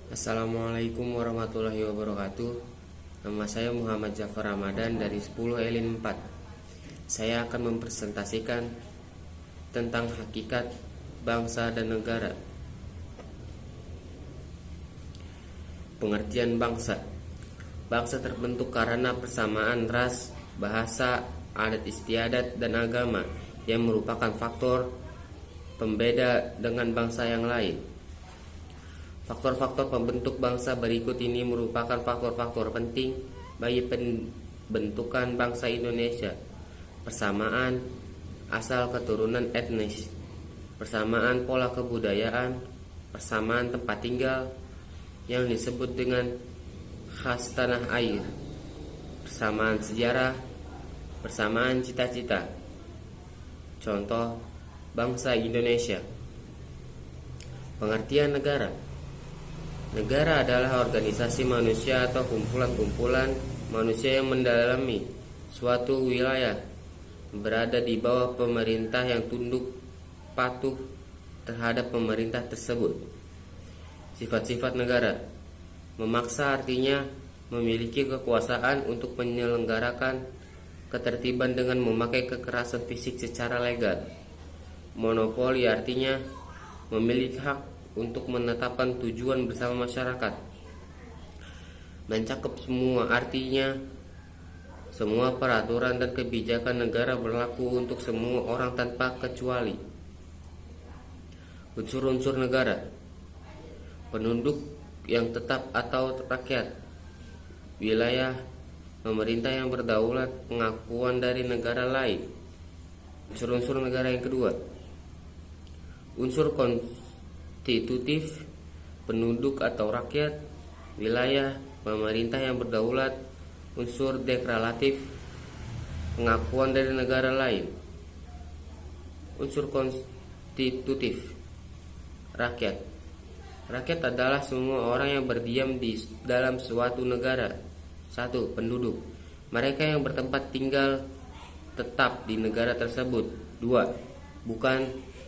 Assalamualaikum warahmatullahi wabarakatuh. Nama saya Muhammad Jafar Ramadan dari 10 Elin 4. Saya akan mempresentasikan tentang hakikat bangsa dan negara. Pengertian bangsa. Bangsa terbentuk karena persamaan ras, bahasa, adat istiadat, dan agama yang merupakan faktor pembeda dengan bangsa yang lain. Faktor-faktor pembentuk bangsa berikut ini merupakan faktor-faktor penting bagi pembentukan bangsa Indonesia. Persamaan asal keturunan etnis, persamaan pola kebudayaan, persamaan tempat tinggal yang disebut dengan khas tanah air, persamaan sejarah, persamaan cita-cita. Contoh bangsa Indonesia. Pengertian negara. Negara adalah organisasi manusia atau kumpulan-kumpulan manusia yang mendalami suatu wilayah, berada di bawah pemerintah yang tunduk patuh terhadap pemerintah tersebut. Sifat-sifat negara. Memaksa artinya memiliki kekuasaan untuk menyelenggarakan ketertiban dengan memakai kekerasan fisik secara legal. Monopoli artinya memiliki hak untuk menetapkan tujuan bersama masyarakat. Mencakup semua artinya semua peraturan dan kebijakan negara berlaku untuk semua orang tanpa kecuali. Unsur-unsur negara. Penduduk yang tetap atau rakyat, wilayah, pemerintah yang berdaulat, pengakuan dari negara lain. Unsur-unsur negara yang kedua. Unsur konstitutif, penduduk atau rakyat, wilayah, pemerintah yang berdaulat, unsur deklaratif, pengakuan dari negara lain. Unsur konstitutif, rakyat. Rakyat adalah semua orang yang berdiam di dalam suatu negara. 1. Penduduk, mereka yang bertempat tinggal tetap di negara tersebut. 2. Bukan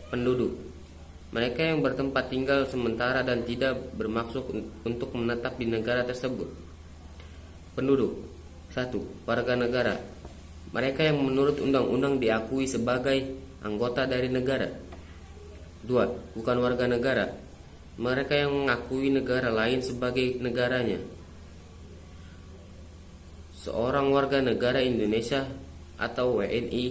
penduduk, mereka yang bertempat tinggal sementara dan tidak bermaksud untuk menetap di negara tersebut. Penduduk. 1. Warga negara, mereka yang menurut undang-undang diakui sebagai anggota dari negara. 2. Bukan warga negara, mereka yang mengakui negara lain sebagai negaranya. Seorang warga negara Indonesia atau WNI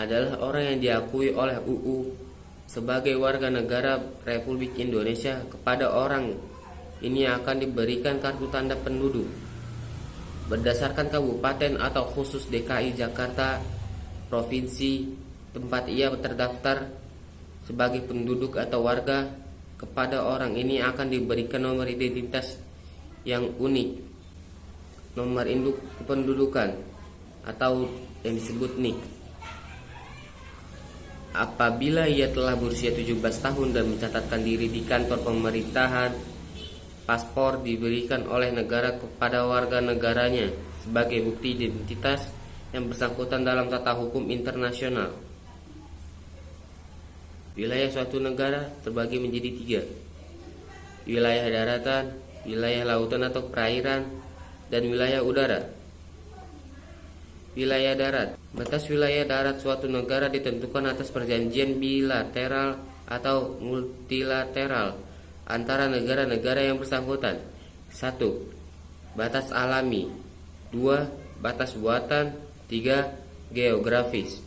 adalah orang yang diakui oleh UU sebagai warga negara Republik Indonesia. Kepada orang ini akan diberikan kartu tanda penduduk berdasarkan kabupaten atau khusus DKI Jakarta, provinsi tempat ia terdaftar sebagai penduduk atau warga. Kepada orang ini akan diberikan nomor identitas yang unik, nomor induk kependudukan atau yang disebut NIK. Apabila ia telah berusia 17 tahun dan mencatatkan diri di kantor pemerintahan, paspor diberikan oleh negara kepada warga negaranya sebagai bukti identitas yang bersangkutan dalam tata hukum internasional. Wilayah suatu negara terbagi menjadi 3. Wilayah daratan, wilayah lautan atau perairan, dan wilayah udara. Wilayah darat. Batas wilayah darat suatu negara ditentukan atas perjanjian bilateral atau multilateral antara negara-negara yang bersangkutan. 1. Batas alami. 2. Batas buatan. 3. Geografis.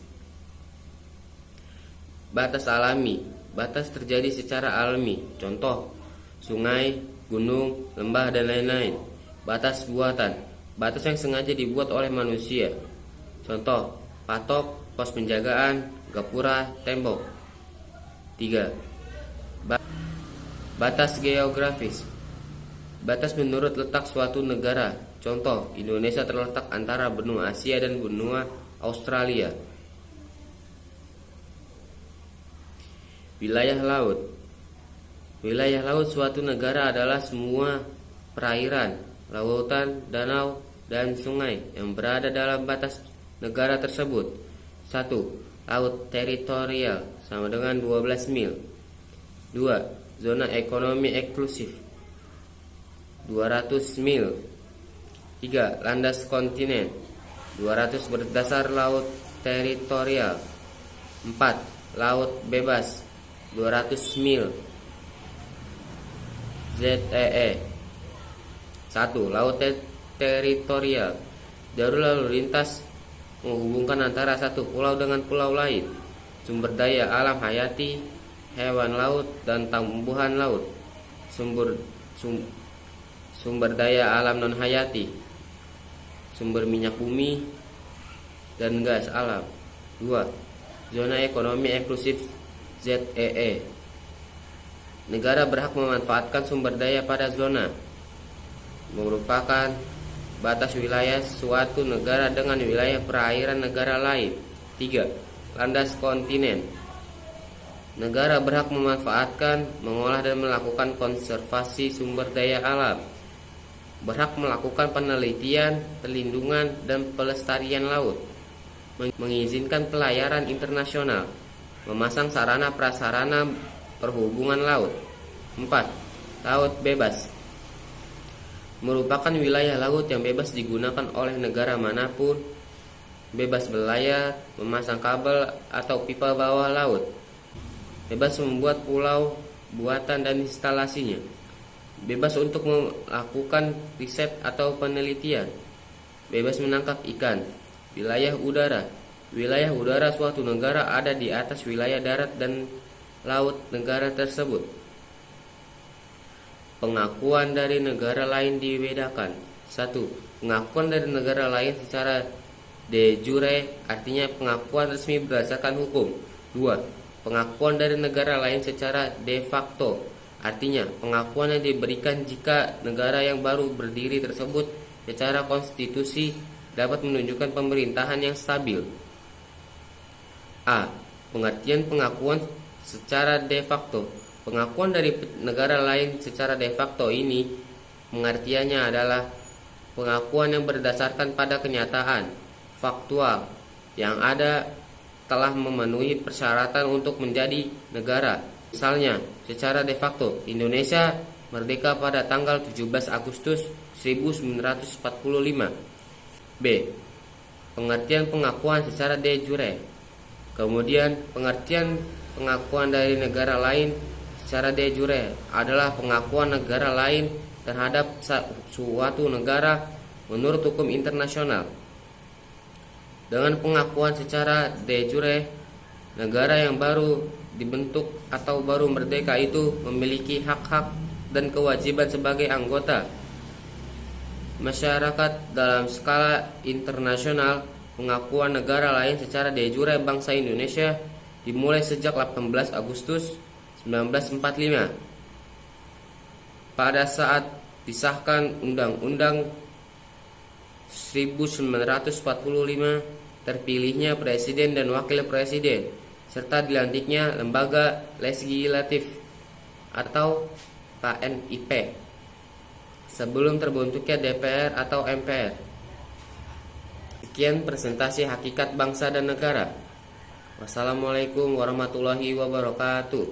Batas alami. Batas terjadi secara alami. Contoh, sungai, gunung, lembah, dan lain-lain. Batas buatan. Batas yang sengaja dibuat oleh manusia. Contoh, patok, pos penjagaan, gapura, tembok. 3. Batas geografis. Batas menurut letak suatu negara. Contoh, Indonesia terletak antara benua Asia dan benua Australia. Wilayah laut. Wilayah laut suatu negara adalah semua perairan, lautan, danau, dan sungai yang berada dalam batas negara tersebut. 1. Laut teritorial sama dengan 12 mil. 2. Zona ekonomi eksklusif. 200 mil. 3. Landas kontinen 200 berdasar laut teritorial. 4. Laut bebas 200 mil. ZEE 1. Laut teritorial, jalur lalu lintas menghubungkan antara satu pulau dengan pulau lain. Sumber daya alam hayati, hewan laut dan tumbuhan laut. Sumber daya alam non hayati, sumber minyak bumi dan gas alam. 2. Zona ekonomi eksklusif ZEE, negara berhak memanfaatkan sumber daya pada zona, merupakan batas wilayah suatu negara dengan wilayah perairan negara lain. 3. Landas kontinen, negara berhak memanfaatkan, mengolah dan melakukan konservasi sumber daya alam, berhak melakukan penelitian, perlindungan dan pelestarian laut, mengizinkan pelayaran internasional, memasang sarana prasarana perhubungan laut. 4. Laut bebas, merupakan wilayah laut yang bebas digunakan oleh negara manapun, bebas berlayar, memasang kabel atau pipa bawah laut, bebas membuat pulau buatan dan instalasinya, bebas untuk melakukan riset atau penelitian, bebas menangkap ikan. Wilayah udara, wilayah udara suatu negara ada di atas wilayah darat dan laut negara tersebut. Pengakuan dari negara lain dibedakan. 1. Pengakuan dari negara lain secara de jure, artinya pengakuan resmi berdasarkan hukum. 2. Pengakuan dari negara lain secara de facto, artinya pengakuan yang diberikan jika negara yang baru berdiri tersebut secara konstitusi dapat menunjukkan pemerintahan yang stabil. A. Pengertian pengakuan secara de facto. Pengakuan dari negara lain secara de facto ini pengertiannya adalah pengakuan yang berdasarkan pada kenyataan faktual yang ada telah memenuhi persyaratan untuk menjadi negara. Misalnya, secara de facto Indonesia merdeka pada tanggal 17 Agustus 1945. B. Pengertian pengakuan secara de jure. Kemudian, pengertian pengakuan dari negara lain secara de jure adalah pengakuan negara lain terhadap suatu negara menurut hukum internasional. Dengan pengakuan secara de jure, negara yang baru dibentuk atau baru merdeka itu memiliki hak-hak dan kewajiban sebagai anggota masyarakat dalam skala internasional. Pengakuan negara lain secara de jure bangsa Indonesia dimulai sejak 18 Agustus 1945 pada saat disahkan Undang-Undang 1945, terpilihnya presiden dan wakil presiden, serta dilantiknya lembaga legislatif atau KNIP sebelum terbentuknya DPR atau MPR. Sekian presentasi hakikat bangsa dan negara. Wassalamualaikum warahmatullahi wabarakatuh.